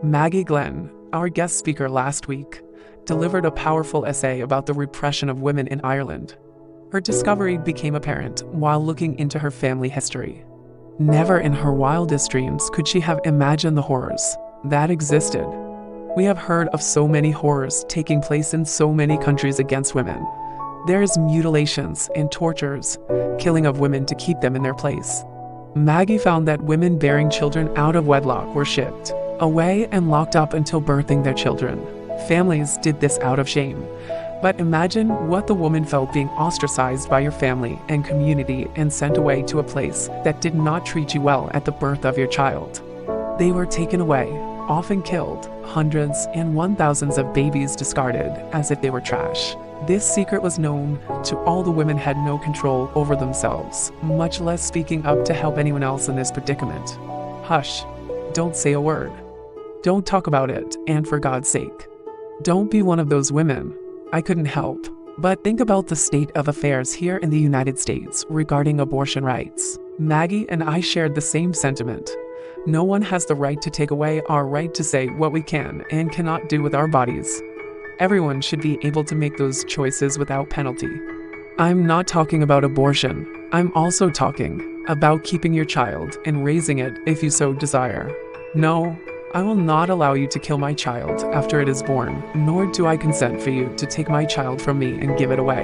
Maggie Glenn, our guest speaker last week, delivered a powerful essay about the repression of women in Ireland. Her discovery became apparent while looking into her family history. Never in her wildest dreams could she have imagined the horrors that existed. We have heard of so many horrors taking place in so many countries against women. There's mutilations and tortures, killing of women to keep them in their place. Maggie found that women bearing children out of wedlock were shipped away and locked up until birthing their children. Families did this out of shame. But imagine what the woman felt being ostracized by your family and community and sent away to a place that did not treat you well at the birth of your child. They were taken away, often killed, hundreds and thousands of babies discarded as if they were trash. This secret was known to all the women had no control over themselves, much less speaking up to help anyone else in this predicament. Hush. Don't say a word. Don't talk about it, and for God's sake, don't be one of those women. I couldn't help but think about the state of affairs here in the United States regarding abortion rights. Maggie and I shared the same sentiment. No one has the right to take away our right to say what we can and cannot do with our bodies. Everyone should be able to make those choices without penalty. I'm not talking about abortion. I'm also talking about keeping your child and raising it if you so desire. No, I will not allow you to kill my child after it is born, nor do I consent for you to take my child from me and give it away.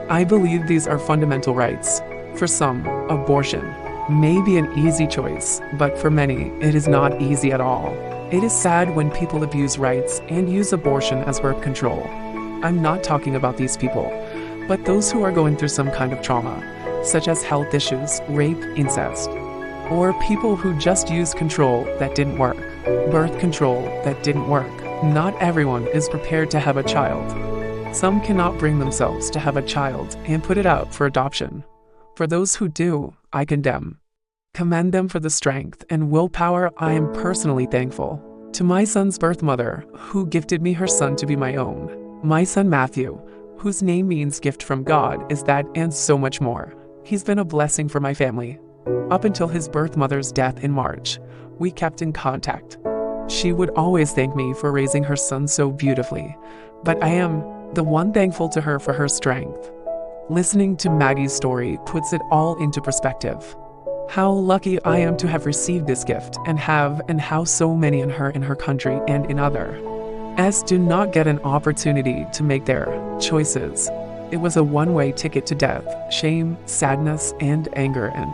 I believe these are fundamental rights. For some, abortion may be an easy choice, but for many, it is not easy at all. It is sad when people abuse rights and use abortion as birth control. I'm not talking about these people, but those who are going through some kind of trauma, such as health issues, rape, incest, or people who just use control that didn't work, birth control that didn't work. Not everyone is prepared to have a child. Some cannot bring themselves to have a child and put it out for adoption. For those who do, I commend them for the strength and willpower. I am personally thankful to my son's birth mother, who gifted me her son to be my own. My son Matthew, whose name means gift from God, is that and so much more. He's been a blessing for my family. Up until his birth mother's death in March, we kept in contact. She would always thank me for raising her son so beautifully, but I am the one thankful to her for her strength. Listening to Maggie's story puts it all into perspective. How lucky I am to have received this gift and how so many in her country and in other as do not get an opportunity to make their choices. It was a one-way ticket to death, shame, sadness, and anger, and